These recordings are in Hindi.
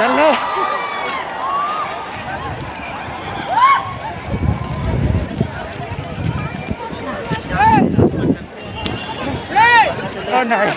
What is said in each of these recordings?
चलो नहीं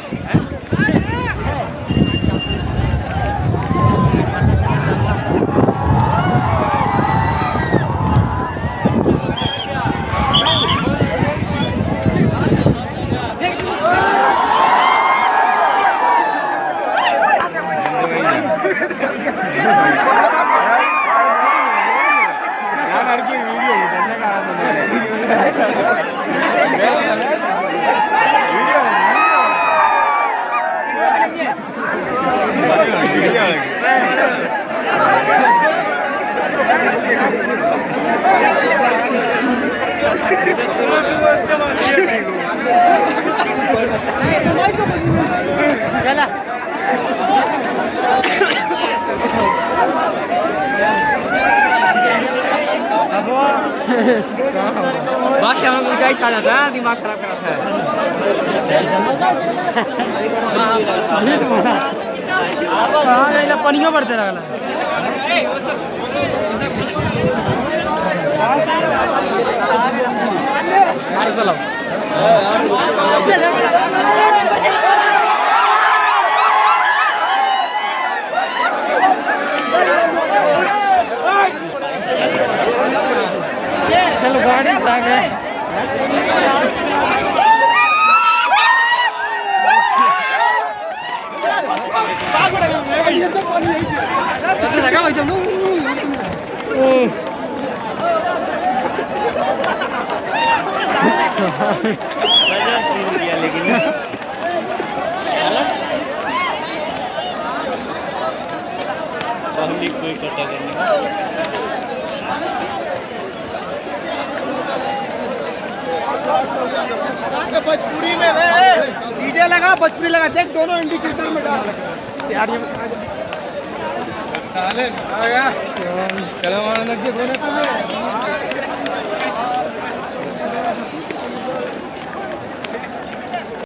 बादशाह में ऊंचाई से आ जाता है, दिमाग खराब कराता है। पनियों बढ़ते रहना चलो गाड़ी आ गए लेकिन कोई कटा करने भोजपुरी में डीजे लगा, भोजपुरी लगा, देख दोनों इंडिकेटर में डाल यार। ये साले आ गया चलो मारने लग गए।